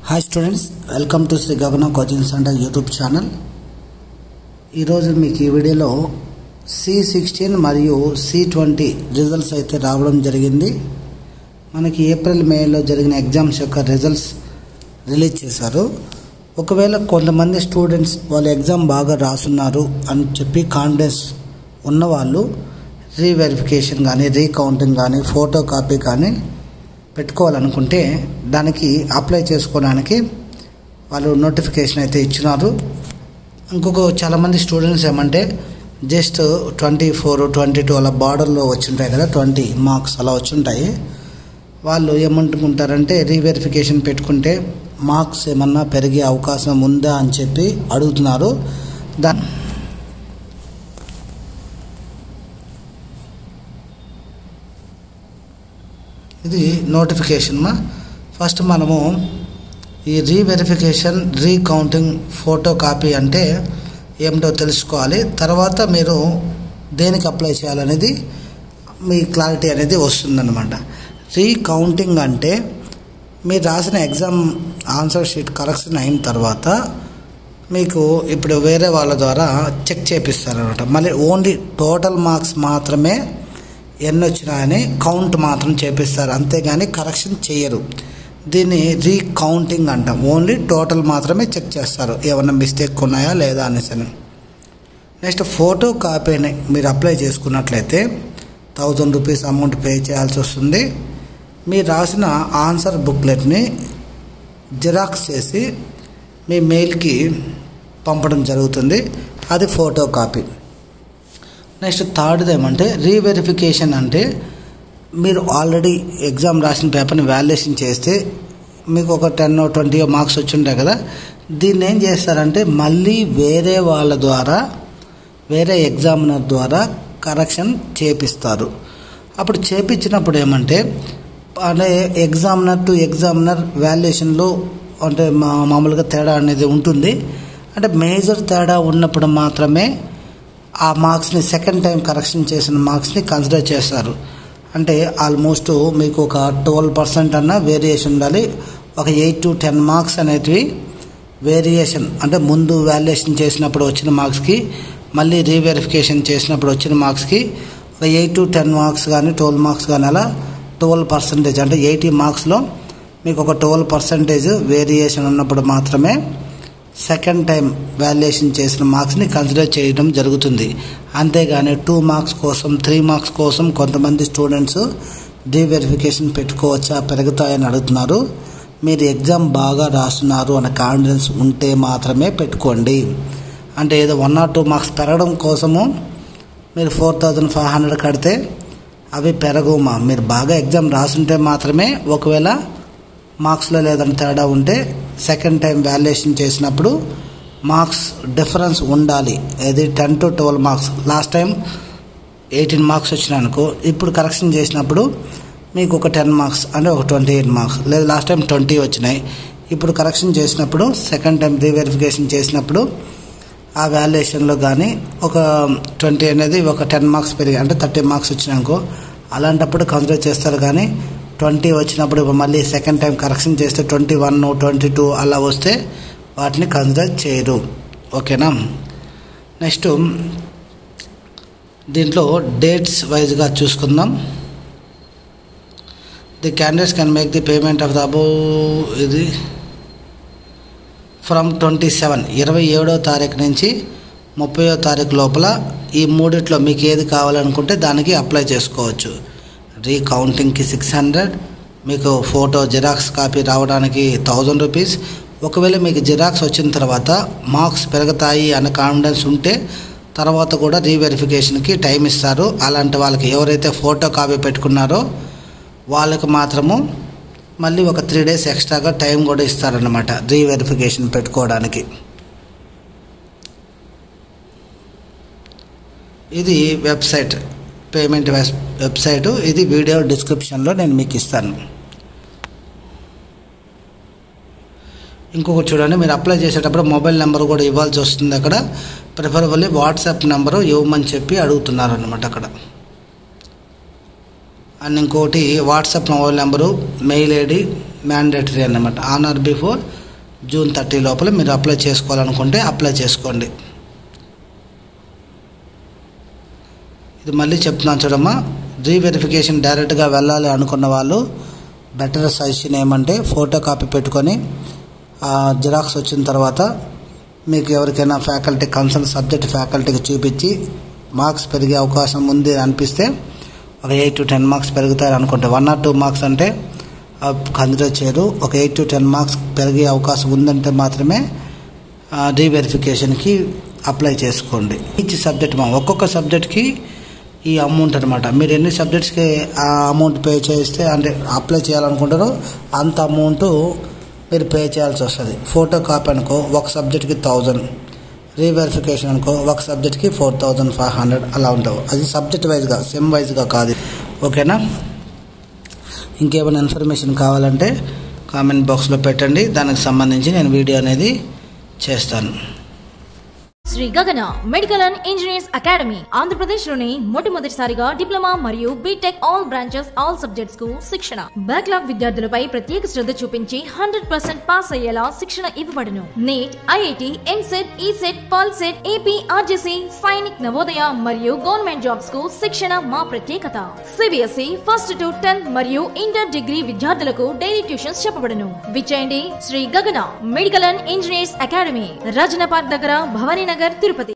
Hi students, welcome to Sri Gagana Coaching Center YouTube channel. ఈరోజు మీకు ఈ వీడియోలో C16 మరియు C20 రిజల్ట్స్ అయితే రావడం జరిగింది. మనకి ఏప్రిల్ మేలో జరిగిన ఎగ్జామ్స్ యొక్క రిజల్ట్స్ రిలీజ్ చేశారు. ఒకవేళ కొంతమంది స్టూడెంట్స్ వాళ్ళ ఎగ్జామ్ బాగా రాస్తున్నారు అని చెప్పి కాన్ఫిడెన్స్ ఉన్నవాళ్ళు రీవెరిఫికేషన్ కానీ రీకౌంటింగ్ కానీ ఫోటో కాపీ కానీ పెట్టుకోవాలనుకుంటే దానికి అప్లై చేసుకోవడానికి వాళ్ళు నోటిఫికేషన్ అయితే ఇచ్చినారు. ఇంకొక చాలామంది స్టూడెంట్స్ ఏమంటే జస్ట్ 24, 22 అలా బార్డర్లో వచ్చుంటాయి కదా, 20 మార్క్స్ అలా వచ్చుంటాయి. వాళ్ళు ఏమంటుకుంటారంటే రీవెరిఫికేషన్ పెట్టుకుంటే మార్క్స్ ఏమన్నా పెరిగే అవకాశం ఉందా అని చెప్పి అడుగుతున్నారు. ఇది నోటిఫికేషన్. ఫస్ట్ మనము ఈ రీవెరిఫికేషన్ రీకౌంటింగ్ ఫోటో కాపీ అంటే ఏమిటో తెలుసుకోవాలి. తర్వాత మీరు దేనికి అప్లై చేయాలనేది మీ క్లారిటీ అనేది వస్తుందన్నమాట. రీకౌంటింగ్ అంటే మీరు రాసిన ఎగ్జామ్ ఆన్సర్ షీట్ కరెక్షన్ అయిన తర్వాత మీకు ఇప్పుడు వేరే వాళ్ళ ద్వారా చెక్ చేపిస్తారనమాట. మళ్ళీ ఓన్లీ టోటల్ మార్క్స్ మాత్రమే ఎన్ని వచ్చినాయని కౌంట్ మాత్రం చేపిస్తారు, అంతేగాని కరెక్షన్ చేయరు. దీన్ని రీకౌంటింగ్ అంటాం. ఓన్లీ టోటల్ మాత్రమే చెక్ చేస్తారు, ఏమన్నా మిస్టేక్ ఉన్నాయా లేదా అనేసి. నెక్స్ట్ ఫోటో కాపీని మీరు అప్లై చేసుకున్నట్లయితే 1000 రూపీస్ అమౌంట్ పే చేయాల్సి వస్తుంది. మీరు రాసిన ఆన్సర్ బుక్లెట్ని జిరాక్స్ చేసి మీ మెయిల్కి పంపడం జరుగుతుంది, అది ఫోటో కాపీ. నెక్స్ట్ థర్డ్ది ఏమంటే రీవెరిఫికేషన్ అంటే మీరు ఆల్రెడీ ఎగ్జామ్ రాసిన పేపర్ని వాల్యుయేషన్ చేస్తే మీకు ఒక 10 20 మార్క్స్ వచ్చి ఉంటాయి కదా, దీన్ని ఏం చేస్తారంటే మళ్ళీ వేరే వాళ్ళ ద్వారా వేరే ఎగ్జామినర్ ద్వారా కరెక్షన్ చేపిస్తారు. అప్పుడు చేపించినప్పుడు ఏమంటే అంటే ఎగ్జామినర్ టు ఎగ్జామినర్ వాల్యుయేషన్లో అంటే మామూలుగా తేడా అనేది ఉంటుంది. అంటే మేజర్ తేడా ఉన్నప్పుడు మాత్రమే ఆ మార్క్స్ని సెకండ్ టైం కరెక్షన్ చేసిన మార్క్స్ని కన్సిడర్ చేస్తారు. అంటే ఆల్మోస్ట్ మీకు ఒక 12% అన్న వేరియేషన్ ఉండాలి. ఒక 8 to 10 మార్క్స్ అనేటివి వేరియేషన్ అంటే ముందు వాల్యుయేషన్ చేసినప్పుడు వచ్చిన మార్క్స్కి మళ్ళీ రీవెరిఫికేషన్ చేసినప్పుడు వచ్చిన మార్క్స్కి ఒక 8 to 10 మార్క్స్ కానీ 12 మార్క్స్ కానీ అలా 12% అంటే 80 మార్క్స్లో మీకు ఒక 12% వేరియేషన్ ఉన్నప్పుడు మాత్రమే సెకండ్ టైం వాల్యుయేషన్ చేసిన మార్క్స్ని కన్సిడర్ చేయడం జరుగుతుంది. అంతేగాని 2 మార్క్స్ కోసం 3 మార్క్స్ కోసం కొంతమంది స్టూడెంట్స్ రీవెరిఫికేషన్ పెట్టుకోవచ్చా పెరుగుతాయని అడుగుతున్నారు. మీరు ఎగ్జామ్ బాగా రాస్తున్నారు అనే కాన్ఫిడెన్స్ ఉంటే మాత్రమే పెట్టుకోండి. అంటే ఏదో 1 or 2 మార్క్స్ పెరగడం కోసము మీరు 4500 కడితే అవి పెరగవుమా. మీరు బాగా ఎగ్జామ్ రాసుంటే మాత్రమే, ఒకవేళ మార్క్స్లో లేదని తేడా ఉంటే సెకండ్ టైం వాల్యుయేషన్ చేసినప్పుడు మార్క్స్ డిఫరెన్స్ ఉండాలి. ఇది 10 to 12 marks. Last time 18 marks వచ్చినాయనుకో, ఇప్పుడు కరెక్షన్ చేసినప్పుడు మీకు ఒక 10 మార్క్స్ అంటే ఒక 28 మార్క్స్, లేదా లాస్ట్ టైం 20 వచ్చినాయి, ఇప్పుడు కరెక్షన్ చేసినప్పుడు సెకండ్ టైం రీవెరిఫికేషన్ చేసినప్పుడు ఆ వాల్యుయేషన్లో కానీ ఒక 20 అనేది ఒక 10 మార్క్స్ పెరిగి అంటే 30 మార్క్స్ వచ్చినాయనుకో, అలాంటప్పుడు కన్సిడర్ చేస్తారు. కానీ 20 వచ్చినప్పుడు మళ్ళీ సెకండ్ టైం కరెక్షన్ చేస్తే 21, 22 అలా వస్తే వాటిని కన్సిడర్ చేయరు. ఓకేనా. నెక్స్ట్ దీంట్లో డేట్స్ వైజ్గా చూసుకుందాం. The candidates can make the payment of the above ఇది ఫ్రమ్ 27వ తారీఖు నుంచి 30వ తారీఖు లోపల ఈ మూడిట్లో మీకు ఏది కావాలనుకుంటే దానికి అప్లై చేసుకోవచ్చు. రీకౌంటింగ్కి 600, మీకు ఫోటో జిరాక్స్ కాపీ రావడానికి 1000 రూపీస్. ఒకవేళ మీకు జిరాక్స్ వచ్చిన తర్వాత మార్క్స్ పెరుగుతాయి అనే కాన్ఫిడెన్స్ ఉంటే తర్వాత కూడా రీవెరిఫికేషన్కి టైం ఇస్తారు. అలాంటి వాళ్ళకి ఎవరైతే ఫోటో కాపీ పెట్టుకున్నారో వాళ్ళకి మాత్రము మళ్ళీ ఒక 3 days ఎక్స్ట్రాగా టైం కూడా ఇస్తారన్నమాట రీవెరిఫికేషన్ పెట్టుకోవడానికి. ఇది వెబ్సైట్, పేమెంట్ వెబ్సైటు. ఇది వీడియో డిస్క్రిప్షన్లో నేను మీకు ఇస్తాను. ఇంకొకటి చూడండి, మీరు అప్లై చేసేటప్పుడు మొబైల్ నెంబర్ కూడా ఇవ్వాల్సి వస్తుంది. అక్కడ ప్రిఫరబుల్లీ వాట్సాప్ నెంబరు ఇవ్వమని చెప్పి అడుగుతున్నారు అన్నమాట అక్కడ. అండ్ ఇంకోటి WhatsApp mobile number, mail ID, mandatory అన్నమాట. ఆన్ ఆర్ బిఫోర్ జూన్ 30 లోపల మీరు అప్లై చేసుకోవాలనుకుంటే అప్లై చేసుకోండి. ఇది మళ్ళీ చెప్తున్నాను చూడమ్మా, రీవెరిఫికేషన్ డైరెక్ట్గా వెళ్ళాలి అనుకున్న వాళ్ళు బెటర్ సజెషన్ ఏమంటే ఫోటో కాపీ పెట్టుకొని జిరాక్స్ వచ్చిన తర్వాత మీకు ఎవరికైనా ఫ్యాకల్టీ కన్సర్న్ సబ్జెక్ట్ ఫ్యాకల్టీకి చూపించి మార్క్స్ పెరిగే అవకాశం ఉంది అనిపిస్తే ఒక 8 to 10 మార్క్స్ పెరుగుతాయి అనుకుంటే 1 or 2 మార్క్స్ అంటే కన్సిడర్ చేయరు. ఒక 8 to 10 మార్క్స్ పెరిగే అవకాశం ఉందంటే మాత్రమే రీవెరిఫికేషన్కి అప్లై చేసుకోండి. ఈచ్ సబ్జెక్ట్ ఒక్కొక్క సబ్జెక్ట్కి ఈ అమౌంట్ అనమాట. మీరు ఎన్ని సబ్జెక్ట్స్కి ఆ అమౌంట్ పే చేస్తే అంటే అప్లై చేయాలనుకుంటారో అంత అమౌంట్ మీరు పే చేయాల్సి వస్తుంది. ఫోటో కాపీ అనుకో ఒక సబ్జెక్ట్కి 1000, రీవెరిఫికేషన్ అనుకో ఒక సబ్జెక్ట్కి 4500 అలా ఉంటావు. అది సబ్జెక్ట్ వైజ్గా సెమ్ వైజ్గా కాదు. ఓకేనా? ఇంకేమైనా ఇన్ఫర్మేషన్ కావాలంటే కామెంట్ బాక్స్లో పెట్టండి, దానికి సంబంధించి నేను వీడియో అనేది చేస్తాను. Shri Gagana medical and engineers academy ఆంధ్రప్రదేశ్లోని మొట్టమొదటిసారిగా డిప్లొమా మరియు BTech all branches all subjects కు శిక్షణ. బ్యాక్లాగ్ విద్యార్థులపై ప్రత్యేక శ్రద్ధ చూపించి 100% పాస్ అయ్యేలా శిక్షణ ఇవ్వబడును. NEET, IIT, EAMCET, ECET, POLYCET, AP, RJC, Sainik, Navodaya మరియు గవర్నమెంట్ జాబ్స్ కు శిక్షణ మా ప్రత్యేకత. సిబిఎస్ఈ 1st to 10th మరియు ఇంటర్ డిగ్రీ విద్యార్థులకు డైలీ ట్యూషన్స్ చెప్పబడును. విచ్చేయండి Shri Gagana medical and engineers academy, Rajana park దగ్గర, భవానీ నగర్, తిరుపతి.